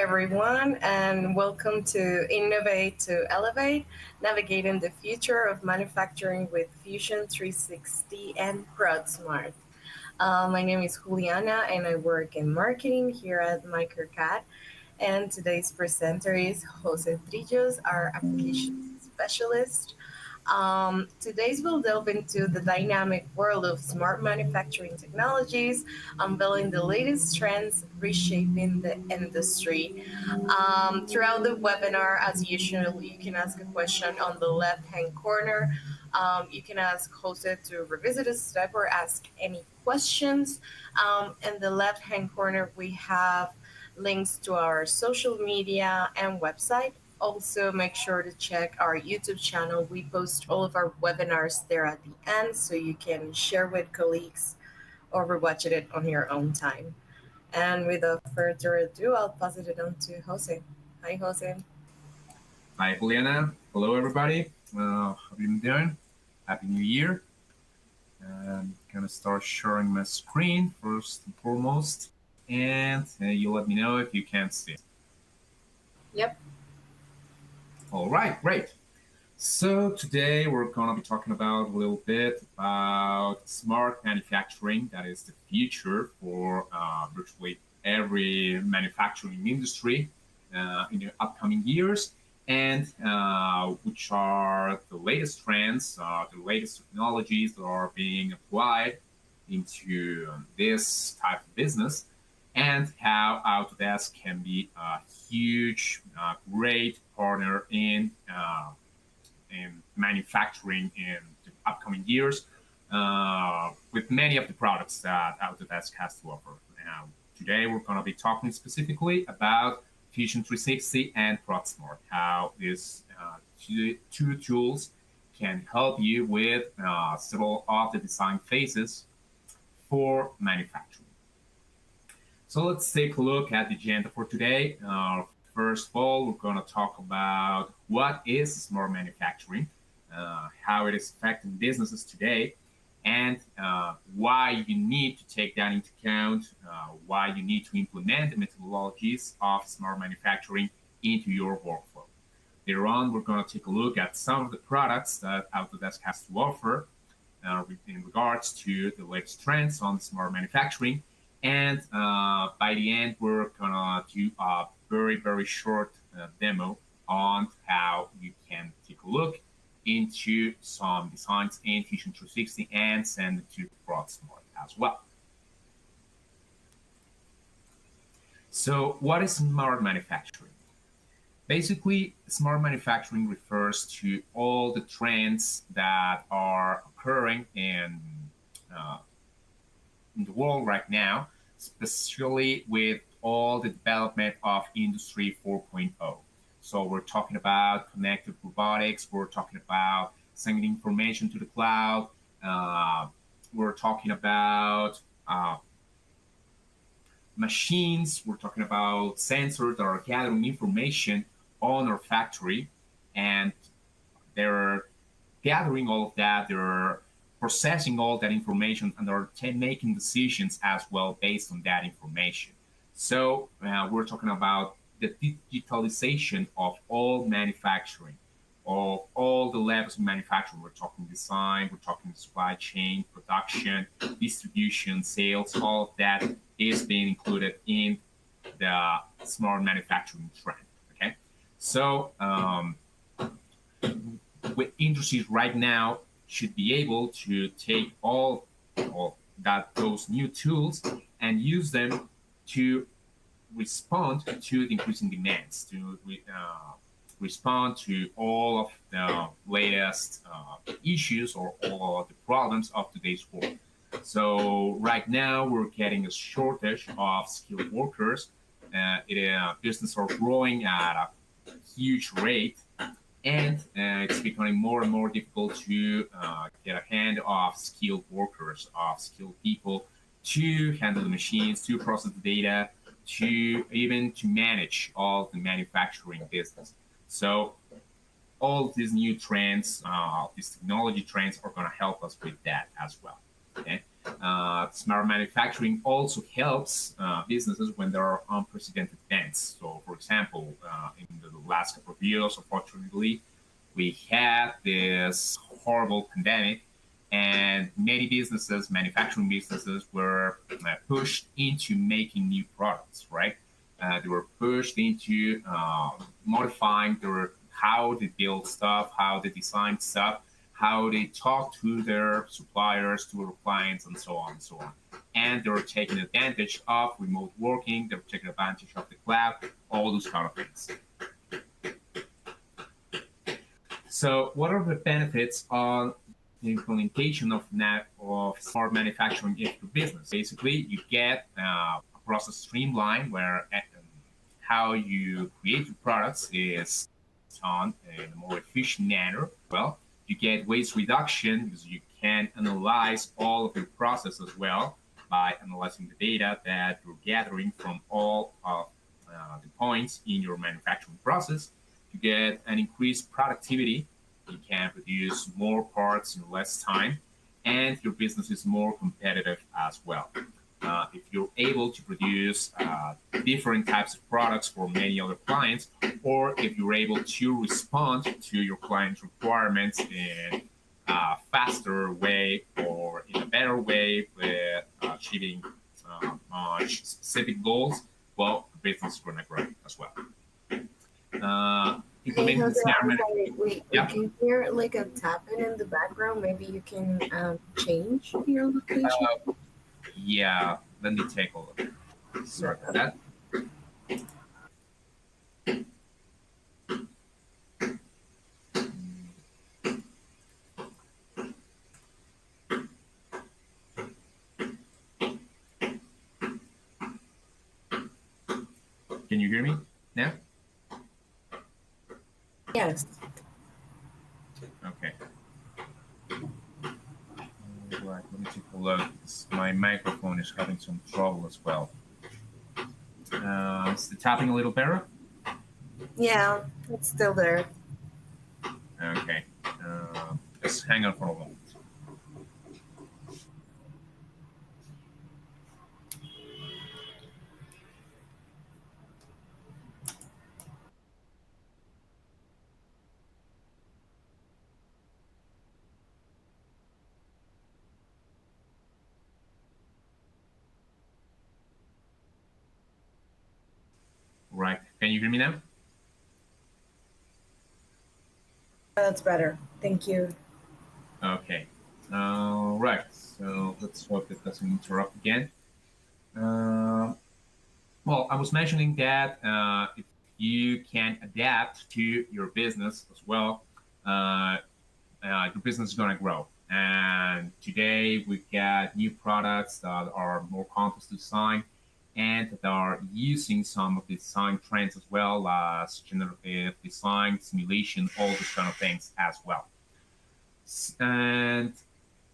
everyone, and welcome to Innovate to Elevate, navigating the future of manufacturing with Fusion 360 and Prodsmart. My name is Juliana, and I work in marketing here at MicroCAD. And today's presenter is Jose Trillos, our applications specialist. Today's we'll delve into the dynamic world of smart manufacturing technologies, unveiling the latest trends reshaping the industry. Throughout the webinar, as usual, you can ask a question on the left-hand corner. You can ask Jose to revisit a step or ask any questions. In the left-hand corner, we have links to our social media and website. Also, make sure to check our YouTube channel. We post all of our webinars there at the end so you can share with colleagues or rewatch it on your own time. And without further ado, I'll pass it on to Jose. Hi, Jose. Hi, Juliana. Hello, everybody. How have you been doing? Happy New Year. I'm going to start sharing my screen first and foremost, and you let me know if you can't see it. Yep. All right, great. So today we're going to be talking about a little bit about smart manufacturing. That is the future for virtually every manufacturing industry in the upcoming years, and which are the latest trends, the latest technologies that are being applied into this type of business, and how Autodesk can be a huge, great partner in manufacturing in the upcoming years with many of the products that Autodesk has to offer. Now, today we're going to be talking specifically about Fusion 360 and Prodsmart, how these two tools can help you with several of the design phases for manufacturing. So let's take a look at the agenda for today. First of all, we're going to talk about what is smart manufacturing, how it is affecting businesses today, and why you need to take that into account, why you need to implement the methodologies of smart manufacturing into your workflow. Later on, we're going to take a look at some of the products that Autodesk has to offer in regards to the latest trends on smart manufacturing. And by the end, we're going to do a very, very short demo on how you can take a look into some designs in Fusion 360 and send it to Prodsmart as well. So what is smart manufacturing? Basically, smart manufacturing refers to all the trends that are occurring in the world right now, especially with all the development of Industry 4.0. So we're talking about connected robotics, we're talking about sending information to the cloud, we're talking about machines, we're talking about sensors that are gathering information on our factory, and they're gathering all of that, they're processing all that information, and they're making decisions as well based on that information. So we're talking about the digitalization of all manufacturing, of all the levels of manufacturing. We're talking design, we're talking supply chain, production, distribution, sales, all of that is being included in the smart manufacturing trend, okay? So with industries right now should be able to take all those new tools and use them to respond to the increasing demands, to respond to all of the latest issues or all of the problems of today's world. So right now we're getting a shortage of skilled workers. Businesses are growing at a huge rate, and it's becoming more and more difficult to get a hand of skilled workers, of skilled people to handle the machines, to process the data, to manage all the manufacturing business. So all these new trends, these technology trends are going to help us with that as well. Okay. Smart manufacturing also helps businesses when there are unprecedented events. So, for example, in the last couple of years, unfortunately, we had this horrible pandemic, and many businesses, manufacturing businesses, were pushed into making new products, right? They were pushed into modifying how they build stuff, how they design stuff, how they talk to their suppliers, to their clients, and so on and so on. And they were taking advantage of remote working, they were taking advantage of the cloud, all those kind of things. So, what are the benefits on the implementation of smart manufacturing into your business? Basically, you get a process streamline where how you create your products is done in a more efficient manner. Well, you get waste reduction because you can analyze all of your process as well by analyzing the data that you're gathering from all of the points in your manufacturing process. You get an increased productivity. You can produce more parts in less time, and your business is more competitive as well. If you're able to produce different types of products for many other clients, or if you're able to respond to your clients' requirements in a faster way or in a better way with achieving specific goals, well, the business is going to grow as well. Hey, Implementing Jose, smart I'm management. sorry. We Yeah. can hear like a tapping in the background. Maybe you can change your location. Yeah. Let me take a look. Sorry about that. Can you hear me now? Yes. Okay. All right, let me take a look. My microphone is having some trouble as well. Is the tapping a little better? Yeah, it's still there. Okay. Just hang on for a moment. Right. Can you hear me now? That's better. Thank you. Okay. Right. So let's hope it doesn't interrupt again. Well, I was mentioning that if you can adapt to your business as well, your business is going to grow. And today we've got new products that are more complex to design and that are using some of the design trends as well as generative design, simulation, all those kind of things as well. And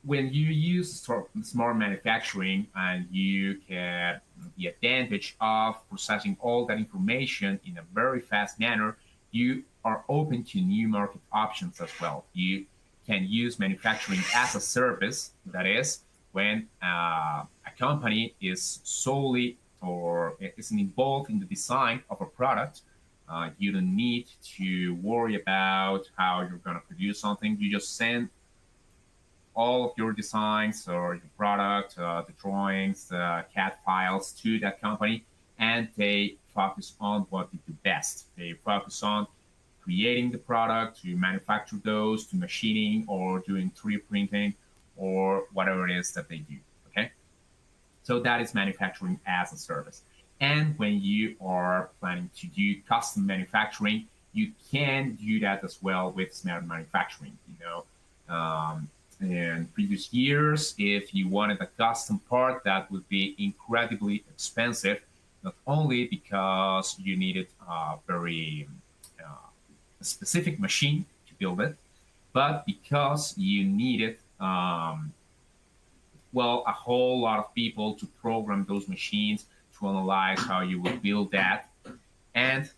when you use smart manufacturing and you get the advantage of processing all that information in a very fast manner, you are open to new market options as well. You can use manufacturing as a service. That is, when a company is solely or isn't involved in the design of a product, you don't need to worry about how you're going to produce something. You just send all of your designs or your product, the drawings, the CAD files to that company, and they focus on what they do best. They focus on creating the product, to manufacture those, to machining or doing 3D printing or whatever it is that they do. Okay, so that is manufacturing as a service. And when you are planning to do custom manufacturing, you can do that as well with smart manufacturing. In previous years, if you wanted a custom part, that would be incredibly expensive, not only because you needed a very specific machine to build it, but because you needed, a whole lot of people to program those machines, to analyze how you would build that. And,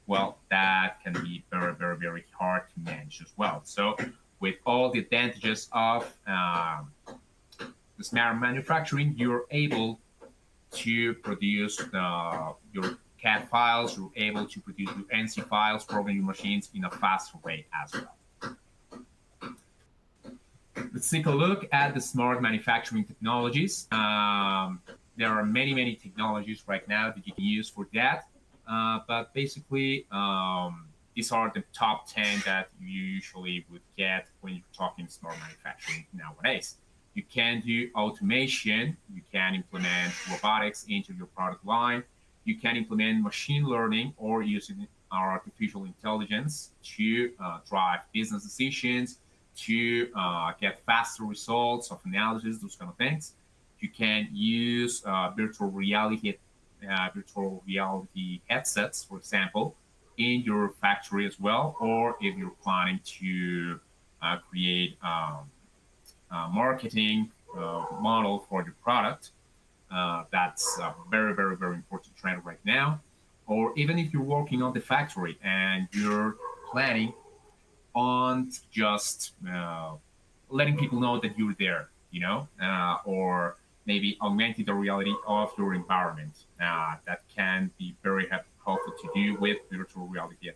well, that can be very, very, very hard to manage as well. So with all the advantages of the smart manufacturing, you're able to produce your CAD files, you're able to produce your NC files, program your machines in a faster way as well. Let's take a look at the smart manufacturing technologies. There are many technologies right now that you can use for that. But basically, these are the top 10 that you usually would get when you're talking smart manufacturing nowadays. You can do automation. You can implement robotics into your product line. You can implement machine learning or using artificial intelligence to drive business decisions, to get faster results of analysis, those kind of things. You can use virtual reality headsets, for example, in your factory as well, or if you're planning to create a marketing model for your product. That's a very important trend right now. Or even if you're working on the factory and you're planning on just letting people know that you're there, or maybe augmenting the reality of your environment. That can be very helpful to do with virtual reality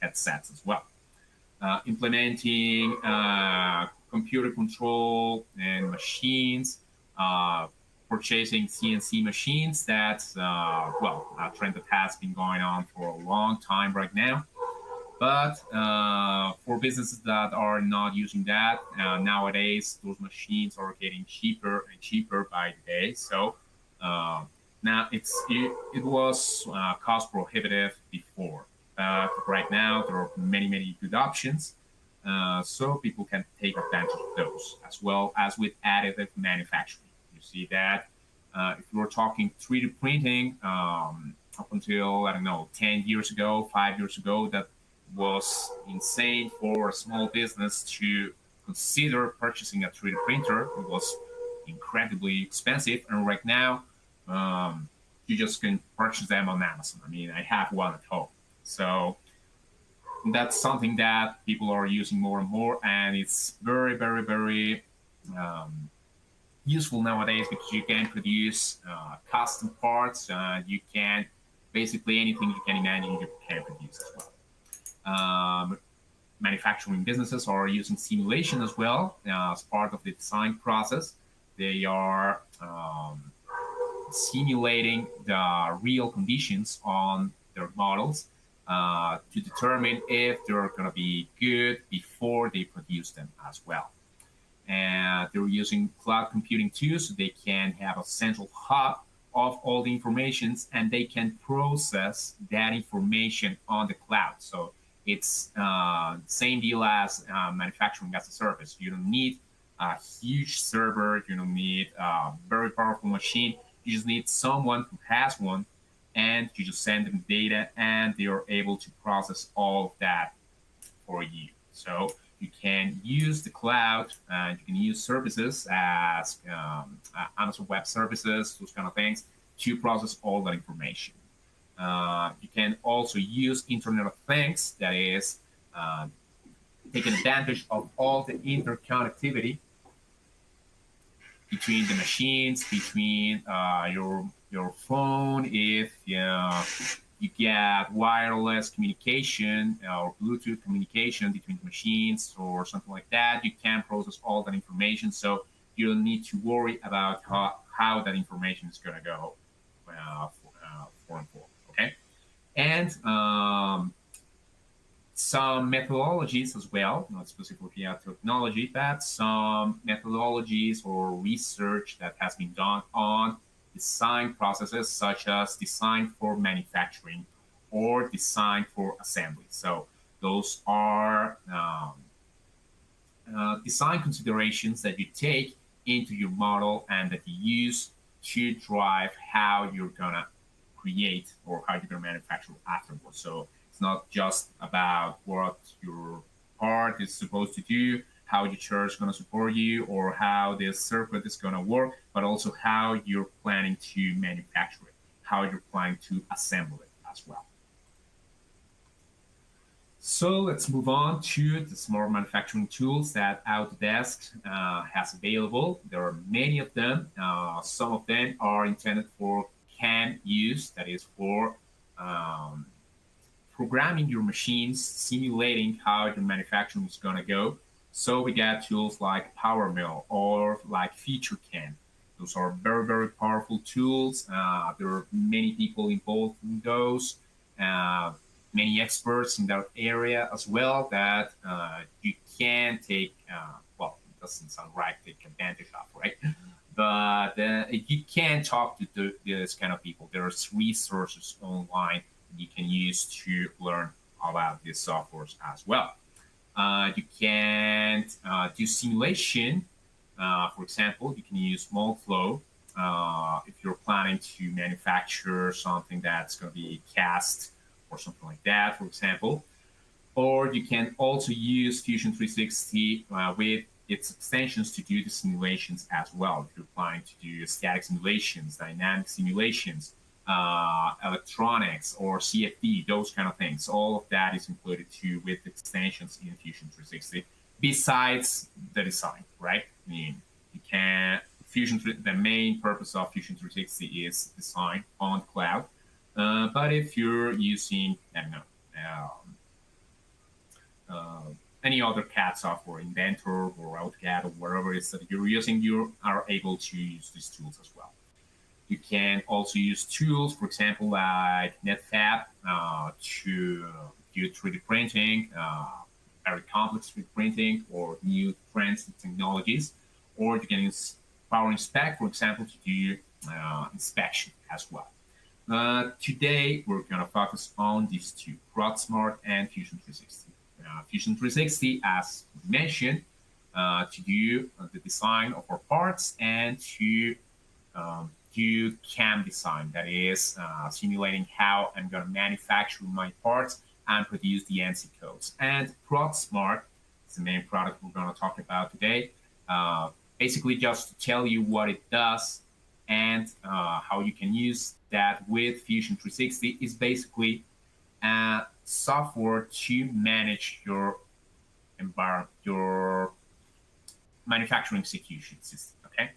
headsets as well. Implementing computer control and machines, purchasing CNC machines. That's a trend that has been going on for a long time right now. But for businesses that are not using that, nowadays those machines are getting cheaper and cheaper by the day. So now it was cost prohibitive before. Right now there are many good options, so people can take advantage of those, as well as with additive manufacturing. You see that if you're talking 3D printing, up until, I don't know, 10 years ago, 5 years ago, that was insane for a small business to consider purchasing a 3D printer. It was incredibly expensive, and right now you just can purchase them on Amazon. I mean, I have one at home, so that's something that people are using more and more, and it's very useful nowadays because you can produce custom parts. You can basically anything you can imagine you can produce as well. Manufacturing businesses are using simulation as well as part of the design process. They are simulating the real conditions on their models to determine if they're going to be good before they produce them as well. And they're using cloud computing too, so they can have a central hub of all the informations, and they can process that information on the cloud. So it's same deal as manufacturing as a service. You don't need a huge server. You don't need a very powerful machine. You just need someone who has one, and you just send them data, and they are able to process all of that for you. So you can use the cloud, and you can use services as Amazon Web Services, those kind of things, to process all that information. You can also use Internet of Things, that is taking advantage of all the interconnectivity between the machines, between your phone. If you get wireless communication or Bluetooth communication between the machines or something like that, you can process all that information. So you don't need to worry about how that information is going to go forward. Okay, and some methodologies as well, not specifically at technology, but some methodologies or research that has been done on design processes, such as design for manufacturing or design for assembly. So those are design considerations that you take into your model and that you use to drive how you're gonna create or how you're gonna manufacture afterwards. So it's not just about what your part is supposed to do, how your chair is going to support you, or how this circuit is going to work, but also how you're planning to manufacture it, how you're planning to assemble it as well. So let's move on to the smart manufacturing tools that Autodesk has available. There are many of them. Some of them are intended for CAM use, that is for um, programming your machines, simulating how your manufacturing is going to go. So we got tools like PowerMill or like FeatureCAM. Those are very, very powerful tools. There are many people involved in those, uh, many experts in that area as well that you can take, well, it doesn't sound right, take advantage of, right? But you can talk to this kind of people. There's resources online you can use to learn about these softwares as well. You can do simulation. For example, you can use Moldflow if you're planning to manufacture something that's going to be cast or something like that, for example. Or you can also use Fusion 360 with its extensions to do the simulations as well. If you're planning to do static simulations, dynamic simulations, electronics or CFD, those kind of things. All of that is included too with extensions in Fusion 360. Besides the design, right? I mean, you can the main purpose of Fusion 360 is design on the cloud. But if you're using, I don't know, uh, any other CAD software, Inventor or AutoCAD or whatever it is that you're using, you are able to use these tools as well. You can also use tools, for example, like NetFab to do 3D printing, very complex 3D printing, or new trends and technologies. Or you can use Power Inspect, for example, to do inspection as well. Today, we're going to focus on these two, Prodsmart and Fusion 360. Fusion 360, as mentioned, to do the design of our parts and to do CAM design, that is simulating how I'm going to manufacture my parts and produce the NC codes. And Prodsmart is the main product we're going to talk about today. Basically, just to tell you what it does and how you can use that with Fusion 360 is basically software to manage your environment, your manufacturing execution system. Okay,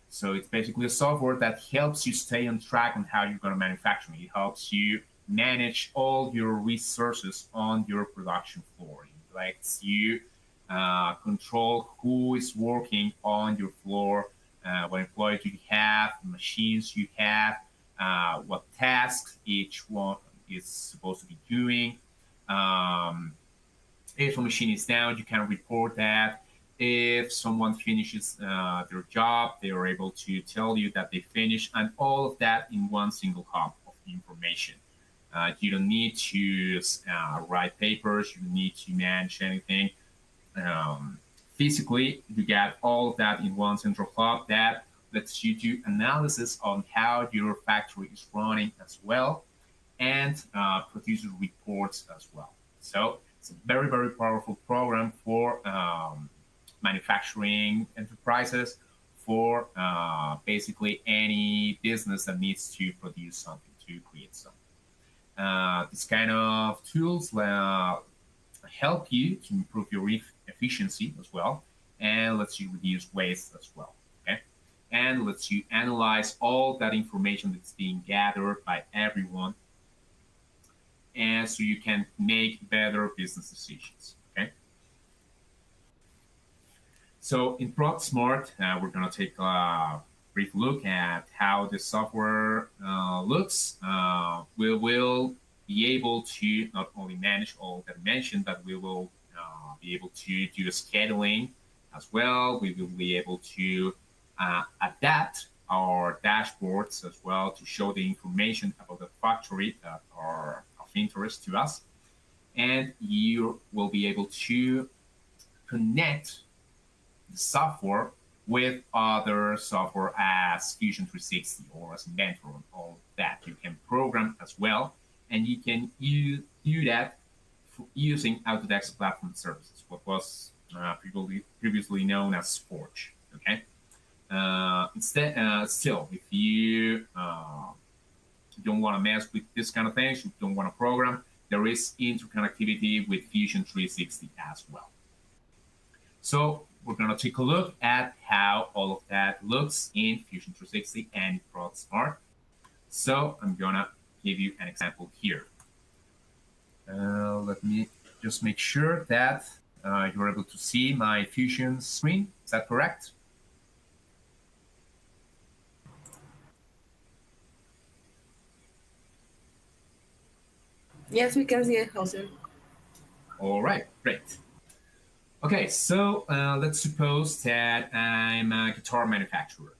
so it's basically a software that helps you stay on track on how you're going to manufacture. It helps you manage all your resources on your production floor. It lets you control who is working on your floor, what employees you have, machines you have, what tasks each one is supposed to be doing. If a machine is down, you can report that. If someone finishes their job, they are able to tell you that they finished, and all of that in one single hub of information. You don't need to write papers. You don't need to manage anything. Physically, you get all of that in one central hub that lets you do analysis on how your factory is running as well, and produce reports as well. So it's a very, very powerful program for manufacturing enterprises, for basically any business that needs to produce something, to create something. This kind of tools help you to improve your efficiency as well, and lets you reduce waste as well. Okay, and lets you analyze all that information that's being gathered by everyone, and so you can make better business decisions. Okay. So in Prodsmart, we're going to take a brief look at how the software looks. We will be able to not only manage all that I mentioned, but we will be able to do scheduling as well. We will be able to adapt our dashboards as well to show the information about the factory that are of interest to us. And you will be able to connect the software with other software as Fusion 360 or as Inventor and all that. You can program as well, and you can do that using Autodesk Platform Services, what was previously known as Forge. Okay. Still, if you don't want to mess with this kind of things, you don't want to program, there is interconnectivity with Fusion 360 as well. So we're going to take a look at how all of that looks in Fusion 360 and Prodsmart. So I'm going to give you an example here. Let me just make sure that you're able to see my Fusion screen. Is that correct? Yes, we can see it, Jose. All right, great. Okay, so let's suppose that I'm a guitar manufacturer.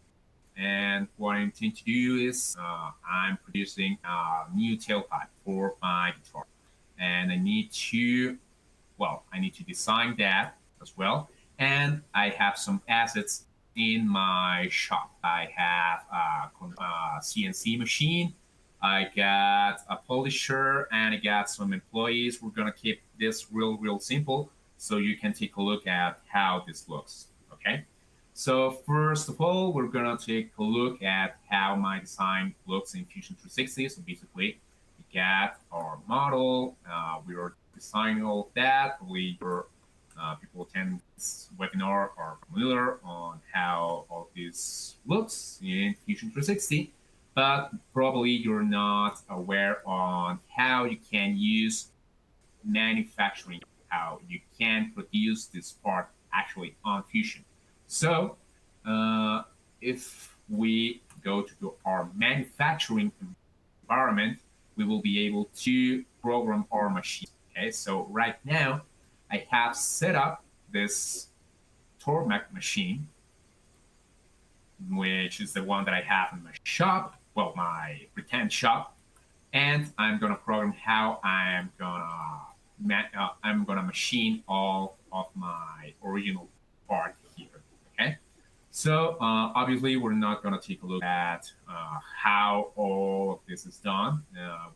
And what I intend to do is I'm producing a new tailpipe for my guitar. And I need to design that as well. And I have some assets in my shop. I have a CNC machine. I got a polisher and I got some employees. We're going to keep this real simple so you can take a look at how this looks. Okay. So first of all, we're going to take a look at how my design looks in Fusion 360. So basically, we got our model. We are designing all of that. People attend this webinar are familiar on how all this looks in Fusion 360, but probably you're not aware on how you can use manufacturing, how you can produce this part actually on Fusion. So if we go to our manufacturing environment, we will be able to program our machine. Okay, so right now I have set up this Tormac machine, which is the one that I have in my shop, well, my pretend shop, and I'm gonna program how I'm gonna machine all of my original part here. Okay, so obviously we're not gonna take a look at how all of this is done.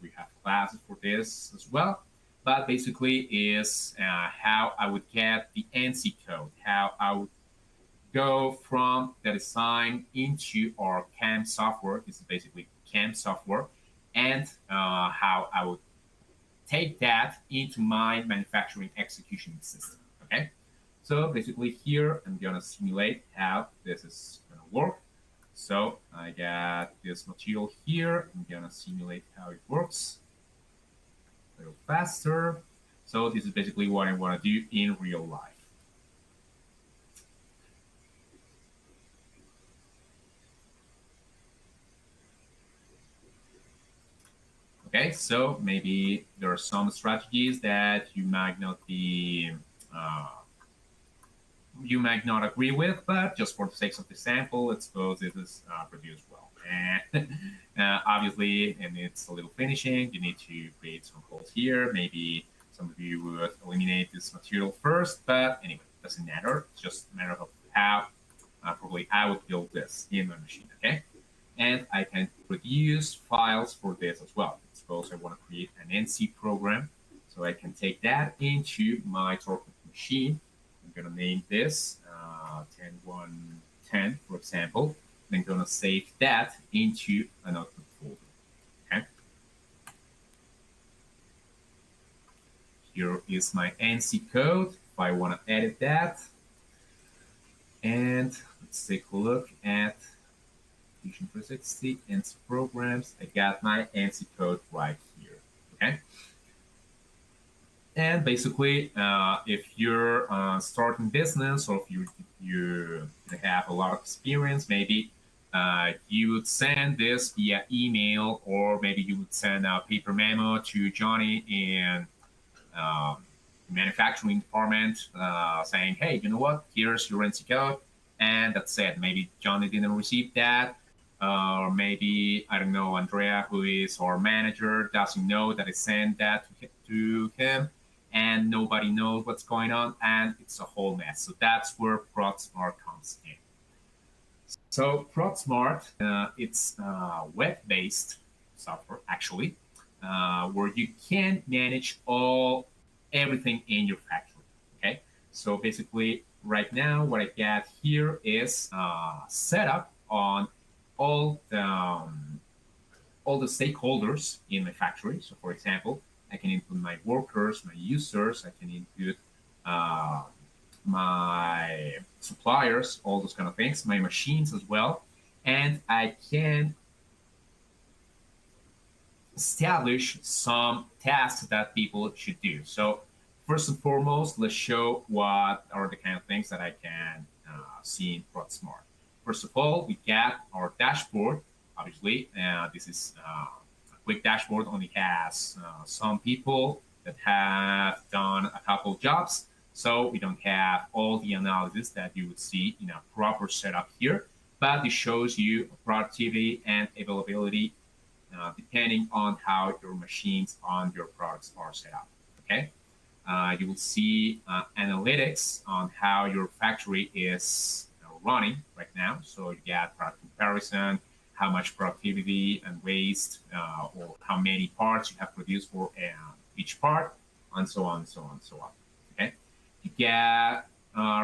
We have classes for this as well, but basically is how I would get the NC code, how I would go from the design into our CAM software. This is basically CAM software, and how I would take that into my manufacturing execution system. Okay, so basically here I'm gonna simulate how this is gonna work. So I got this material here. I'm gonna simulate how it works a little faster. So this is basically what I want to do in real life. Okay, so maybe there are some strategies that you might not agree with, but just for the sake of the sample, let's suppose this is produced well. And obviously, and it's a little finishing, you need to create some holes here. Maybe some of you would eliminate this material first, but anyway, it doesn't matter. It's just a matter of how probably I would build this in my machine, okay? And I can produce files for this as well. Suppose I want to create an NC program, so I can take that into my Torque machine. I'm going to name this 10110, for example. And I'm going to save that into an output folder. Okay. Here is my NC code. If I want to edit that, and let's take a look at Fusion 360 NC programs. I got my NC code right here. Okay. And basically, if you're starting business, or if you have a lot of experience, maybe you would send this via email, or maybe you would send a paper memo to Johnny in manufacturing department saying, hey, you know what? Here's your NC code, and that's it. Maybe Johnny didn't receive that. Or maybe, I don't know, Andrea, who is our manager, doesn't know that I sent that to him, and nobody knows what's going on, and it's a whole mess. So that's where Prodsmart comes in. So Prodsmart, it's web-based software, actually, where you can manage everything in your factory, okay? So basically, right now, what I got here is set up on all the stakeholders in my factory. So for example, I can input my workers, my users. I can input uh, my suppliers, all those kind of things, my machines as well. And I can establish some tasks that people should do. So first and foremost, let's show what are the kind of things that I can see in Prodsmart. First of all, we get our dashboard. Obviously, this is a quick dashboard, only has some people that have done a couple jobs. So we don't have all the analysis that you would see in a proper setup here, but it shows you productivity and availability depending on how your machines on your products are set up. Okay, you will see analytics on how your factory is running right now. So you get product comparison, how much productivity and waste, or how many parts you have produced for each part, and so on, and so on, and so on. Okay, you get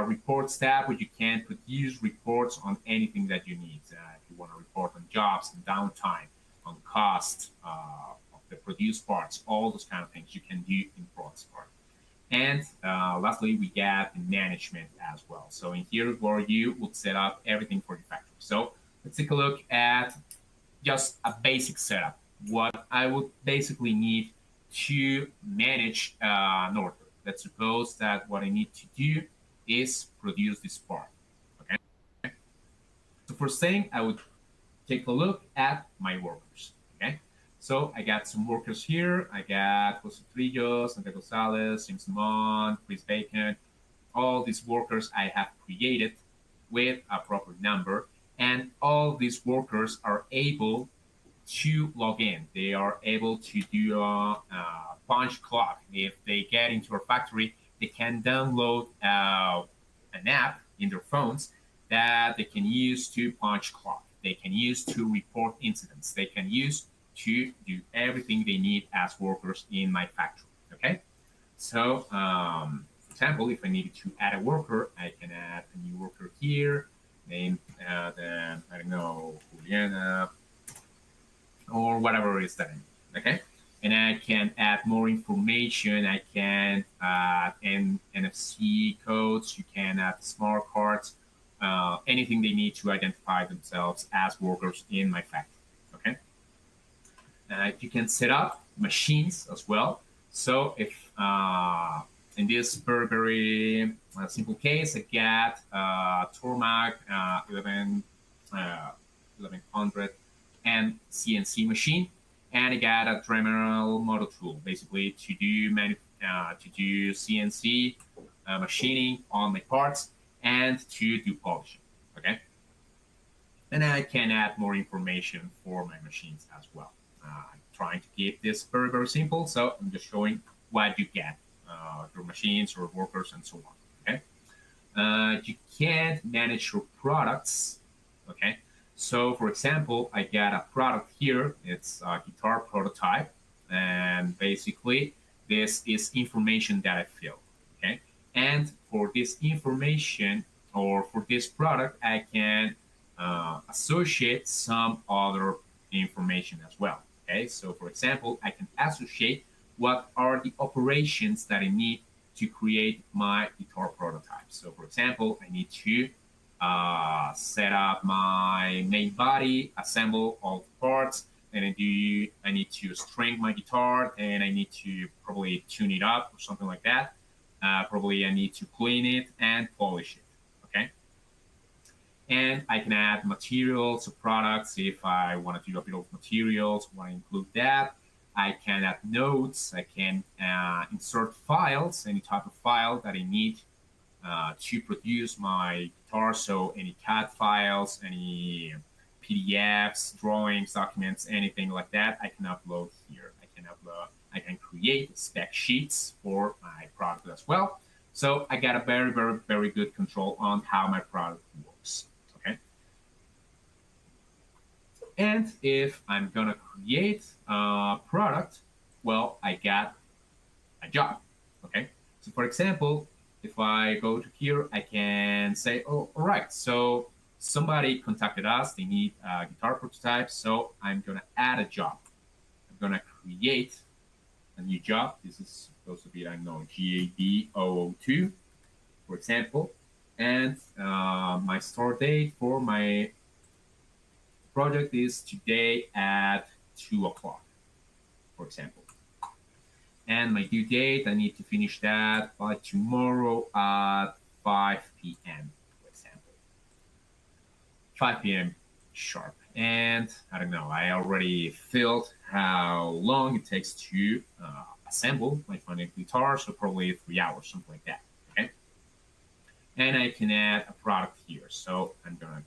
reports tab where you can produce reports on anything that you need. If you want to report on jobs and downtime, on cost of the produced parts, all those kind of things you can do in Prodsmart. And lastly, we get the management as well. So in here where you would set up everything for your factory. So let's take a look at just a basic setup. What I would basically need to manage an order. Let's suppose that what I need to do is produce this part. Okay. So first thing, I would take a look at my workers. Okay, so I got some workers here. I got Jose Trillo, Santiago Gonzalez, James Simon, Chris Bacon. All these workers I have created with a proper number, and all these workers are able to log in. They are able to do a punch clock. If they get into our factory, they can download an app in their phones that they can use to punch clock. They can use to report incidents. They can use to do everything they need as workers in my factory. Okay, so for example, if I needed to add a worker, I can add a new worker here, name then I don't know, Juliana, or whatever it is that I need. Okay, and I can add more information. I can add NFC codes. You can add smart cards. Anything they need to identify themselves as workers in my factory. Okay, you can set up machines as well. So if in this very simple case, I get Tormag 1100 and CNC machine, and I got a Dremel motor tool, basically to do CNC machining on my parts and to do polishing. Okay, and I can add more information for my machines as well. I'm trying to keep this very simple, so I'm just showing what you get, your machines or workers and so on. Okay, you can't manage your products. Okay, so for example, I got a product here. It's a guitar prototype, and basically this is information that I filled. Okay, and for this information or for this product, I can associate some other information as well. Okay, so for example, I can associate what are the operations that I need to create my guitar prototype. So for example, I need to set up my main body, assemble all the parts, and I need to string my guitar, and I need to probably tune it up or something like that. Probably I need to clean it and polish it. Okay, and I can add materials or products if I want to do a bit of materials. Want to include that. I can add notes. I can insert files, any type of file that I need to produce my guitar. So any CAD files, any PDFs, drawings, documents, anything like that, I can upload here. I can create spec sheets for my product as well. So I got a very good control on how my product works. Okay. And if I'm gonna create a product, well, I got a job. Okay. So for example, if I go to here, I can say, oh, all right. So somebody contacted us. They need a guitar prototype. So I'm gonna add a job. I'm gonna create a new job. This is supposed to be, I don't know, GAD002, for example. And my start date for my project is today at 2 o'clock, for example. And my due date, I need to finish that by tomorrow at 5 p.m., for example. 5 p.m. sharp. And I don't know, I already filled how long it takes to assemble my final guitar, so probably 3 hours, something like that. Okay. And I can add a product here. So I'm gonna,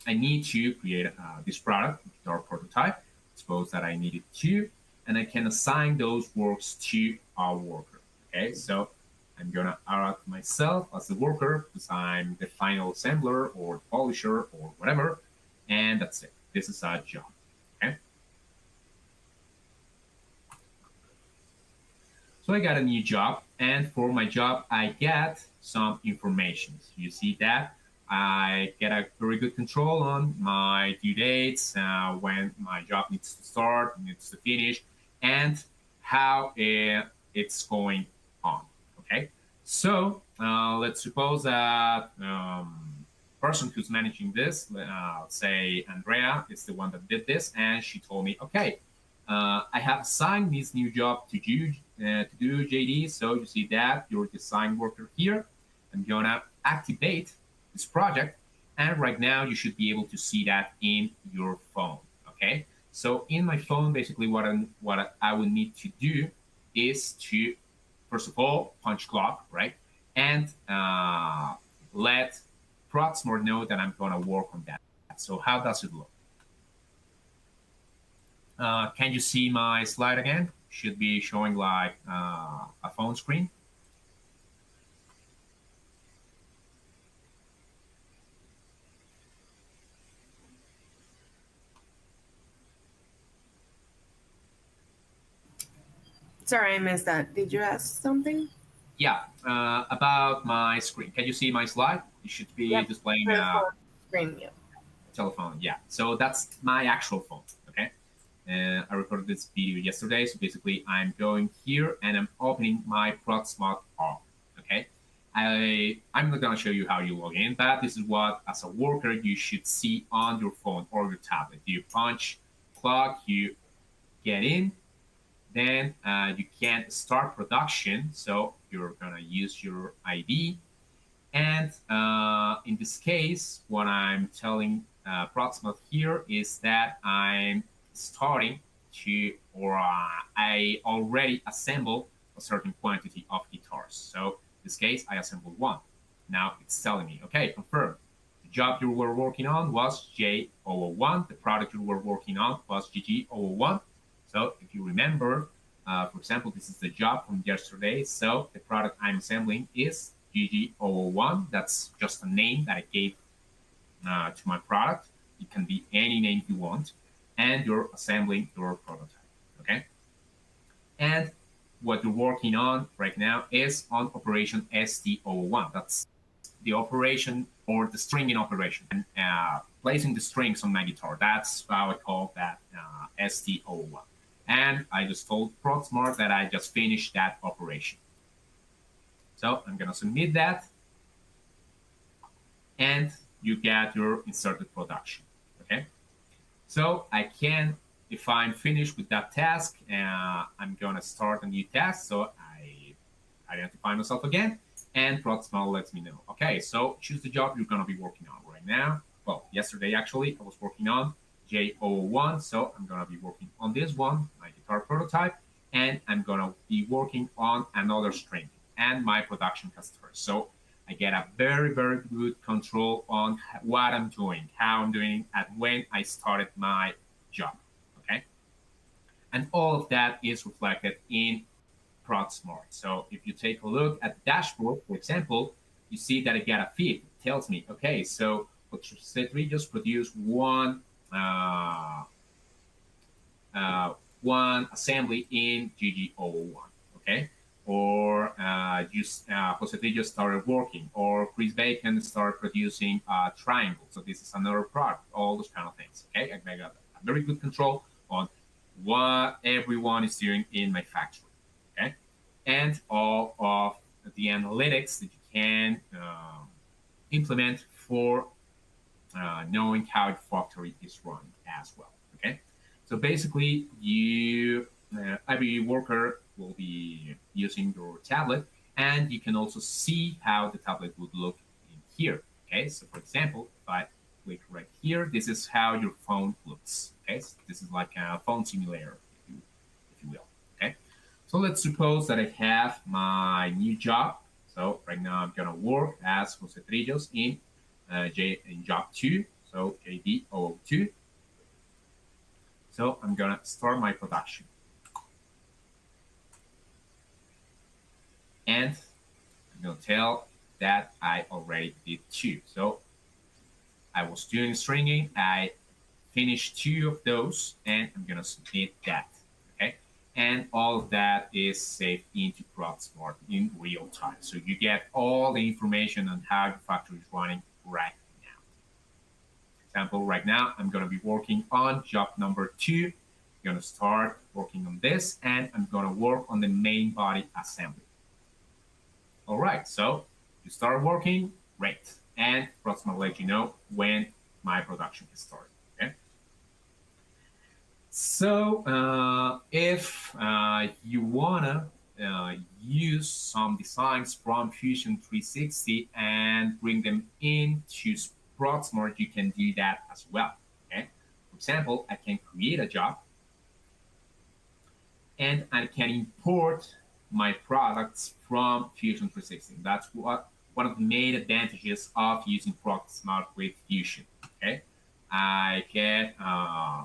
I need to create this product, guitar prototype. Suppose that I needed two, and I can assign those works to our worker. Okay, so I'm gonna add myself as the worker because I'm the final assembler or polisher or whatever, and that's it. This is our job. Okay. So I got a new job, and for my job, I get some information. You see that I get a very good control on my due dates, when my job needs to start, needs to finish, and how it's going on. Okay, so let's suppose that person who's managing this, say Andrea, is the one that did this, and she told me, okay, I have assigned this new job to you, JD. So you see that your design worker here. I'm gonna activate this project, and right now you should be able to see that in your phone. Okay, so in my phone, basically what I would need to do is to, first of all, punch clock, right, and let Prodsmart know that I'm gonna work on that. So how does it look? Can you see my slide again? Should be showing like a phone screen. Sorry, I missed that. Did you ask something? Yeah, about my screen. Can you see my slide? You should be Yep. displaying Screen, yeah. telephone. Yeah, so that's my actual phone. Okay, I recorded this video yesterday. So basically, I'm going here and I'm opening my Prodsmart app. Okay, I'm not gonna show you how you log in, but this is what, as a worker, you should see on your phone or your tablet. You punch clock, you get in, then you can start production. So you're gonna use your ID. And in this case, what I'm telling Prodsmart here is that I'm starting to, or I already assembled a certain quantity of guitars. So in this case, I assembled one. Now it's telling me, okay, confirm. The job you were working on was J001. The product you were working on was GG001. So if you remember, for example, this is the job from yesterday. So the product I'm assembling is GG001. That's just a name that I gave to my product. It can be any name you want. And you're assembling your prototype. Okay. And what you're working on right now is on operation ST001. That's the operation or the stringing operation. And placing the strings on my guitar. That's how I call that ST001. And I just told Prodsmart that I just finished that operation. So I'm gonna submit that, and you get your inserted production. Okay. So I can, if I'm finished with that task, I'm gonna start a new task. So I identify myself again, and Prodsmart lets me know. Okay, so choose the job you're gonna be working on right now. Well, yesterday actually I was working on J001, so I'm gonna be working on this one, my guitar prototype, and I'm gonna be working on another string, and my production has started. So I get a very, very good control on what I'm doing, how I'm doing, and when I started my job. Okay, and all of that is reflected in Prodsmart. So if you take a look at the dashboard, for example, you see that I get a feed. It tells me, okay, so electricity just produced one assembly in GG001, okay? Or Jose just started working, or Chris Bacon started producing a triangle. So this is another product, all those kind of things, okay? I got a very good control on what everyone is doing in my factory, okay? And all of the analytics that you can implement for knowing how the factory is run as well, okay? So basically, every worker will be using your tablet, and you can also see how the tablet would look in here, okay? So for example, if I click right here, this is how your phone looks, okay? So this is like a phone simulator, if you will, okay? So let's suppose that I have my new job. So right now I'm gonna work as Jose Trillos in job 2, so JD002. So I'm gonna start my production. And I'm gonna tell that I already did 2. So I was doing stringing, I finished 2 of those, and I'm gonna submit that, okay? And all of that is saved into Prodsmart in real time. So you get all the information on how your factory is running right now. For example, right now, I'm gonna be working on job number 2. I'm gonna start working on this, and I'm gonna work on the main body assembly. All right, so you start working, great. And Prodsmart will let you know when my production is started. Okay. So if you wanna use some designs from Fusion 360 and bring them into Prodsmart, you can do that as well. Okay. For example, I can create a job and I can import my products from Fusion 360. That's one of the main advantages of using Prodsmart with Fusion. Okay, I get a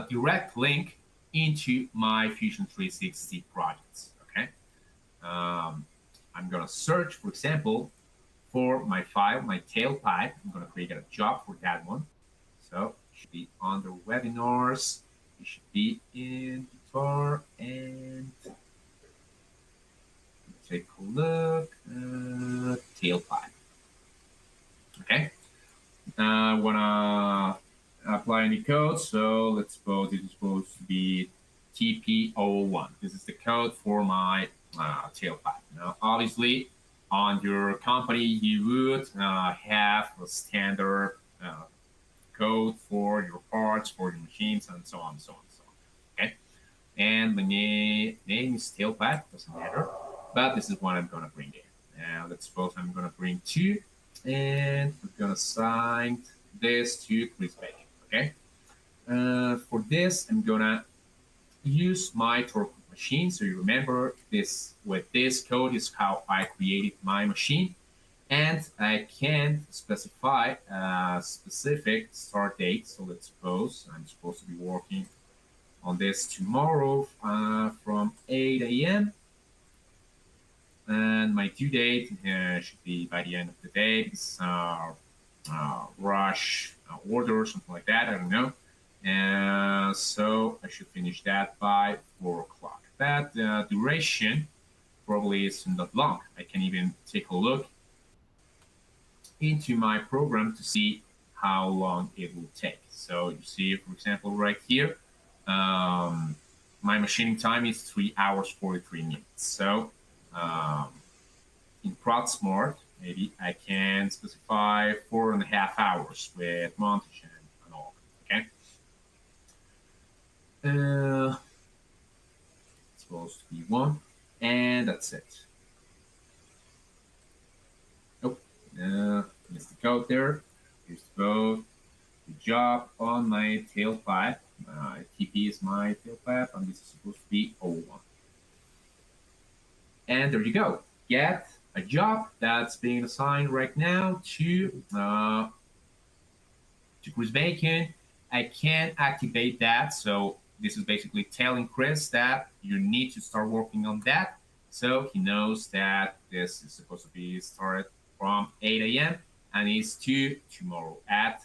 direct link into my Fusion 360 projects. Okay, I'm gonna search, for example, for my file, my tailpipe. I'm gonna create a job for that one. So it should be under webinars. It should be in guitar and take a look. Tailpipe. Okay. I wanna apply any code. So let's suppose it is supposed to be TP001. This is the code for my tailpipe. Now, obviously, on your company, you would have a standard code for your parts, for your machines, and so on, so on, so on. Okay. And my name is tailpipe, doesn't matter. But this is what I'm gonna bring in. Now let's suppose I'm gonna bring 2, and we're gonna assign this to Chris Bacon. Okay. For this, I'm gonna use my torque machine. So you remember this with this code is how I created my machine. And I can specify a specific start date. So let's suppose I'm supposed to be working on this tomorrow from 8 a.m. And my due date should be by the end of the day. It's rush order or something like that. I don't know. And so I should finish that by 4 o'clock. That duration probably isn't that long. I can even take a look into my program to see how long it will take. So you see, for example, right here, my machining time is 3 hours 43 minutes. So in Prodsmart, maybe I can specify 4.5 hours with montage and all. Okay. It's supposed to be 1, and that's it. Missed the code there. Here's the code. The job on my tailpipe. TP is my tailpipe, and this is supposed to be 01. And there you go. Get a job that's being assigned right now to Chris Bacon. I can activate that. So this is basically telling Chris that you need to start working on that. So he knows that this is supposed to be started from 8 a.m. and is to tomorrow at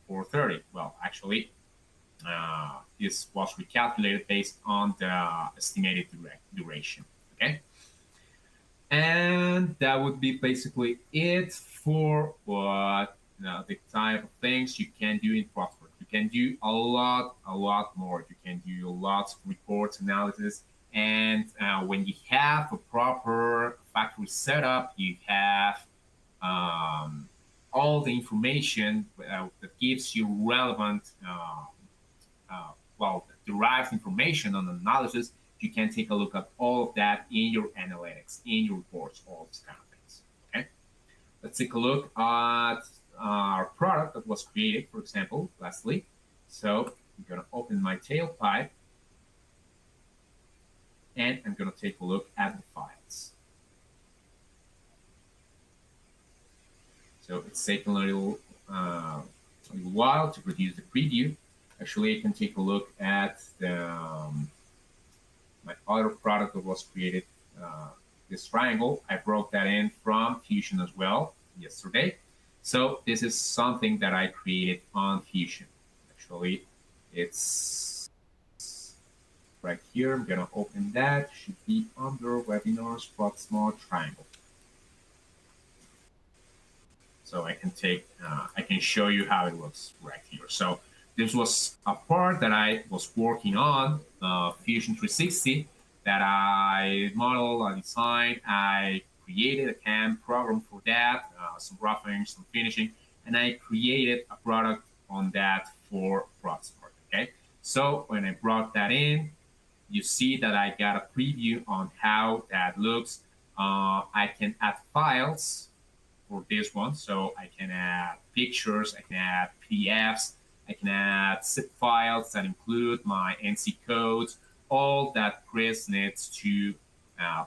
4:30. Well, actually, this was recalculated based on the estimated duration. Okay. And that would be basically it for what the type of things you can do in Prodsmart. You can do a lot more. You can do lots of reports, analysis, and when you have a proper factory setup, you have um, all the information that gives you relevant, derived information on analysis. You can take a look at all of that in your analytics, in your reports, all these kind of things. Okay, let's take a look at our product that was created, for example, lastly. So I'm going to open my tailpipe and I'm going to take a look at the files. So it's taking a little while to produce the preview. Actually, I can take a look at my other product that was created, this triangle. I brought that in from Fusion as well yesterday. So this is something that I created on Fusion. Actually, it's right here. I'm gonna open that. Should be under webinars, Prodsmart triangle. So I can show you how it looks right here. So this was a part that I was working on, Fusion 360, that I modeled, I designed, I created a CAM program for that, some roughing, some finishing, and I created a product on that for Prodsmart. Okay, so when I brought that in, you see that I got a preview on how that looks. I can add files for this one, so I can add pictures, I can add PDFs, I can add zip files that include my NC codes, all that Chris needs to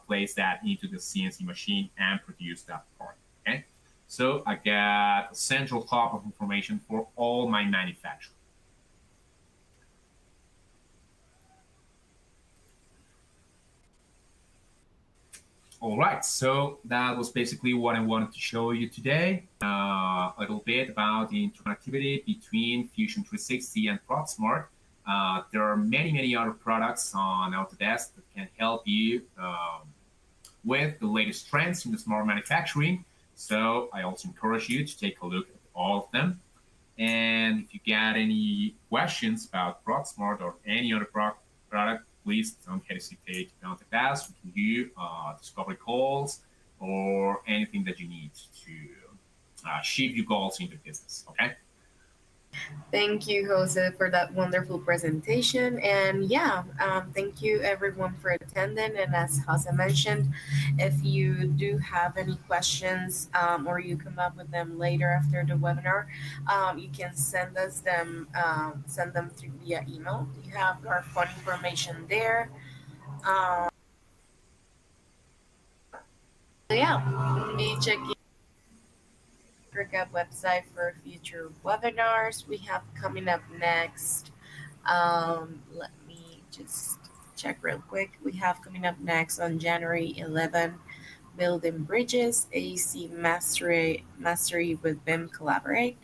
place that into the CNC machine and produce that part. Okay, so I got a central hub of information for all my manufacturing. All right, so that was basically what I wanted to show you today. A little bit about the interactivity between Fusion 360 and Prodsmart. There are many other products on Autodesk that can help you with the latest trends in the smart manufacturing. So I also encourage you to take a look at all of them. And if you got any questions about Prodsmart or any other product, please don't hesitate to contact us. We can do discovery calls or anything that you need to achieve your goals in the business. Okay. Thank you, Jose, for that wonderful presentation. And yeah, thank you everyone for attending. And as Jose mentioned, if you do have any questions or you come up with them later after the webinar, you can send us them, send them through via email. You have our phone information there. So yeah, be checking MicroCAD website for future webinars we have coming up next. Let me just check real quick. We have coming up next on January 11, Building Bridges, AEC Mastery with BIM Collaborate.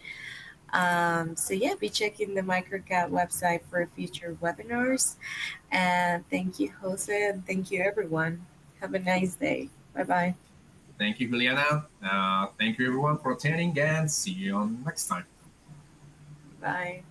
So yeah, be checking the MicroCAD website for future webinars. And thank you, Jose, and thank you, everyone. Have a nice day. Bye-bye. Thank you, Juliana. Thank you, everyone, for attending, and see you on next time. Bye.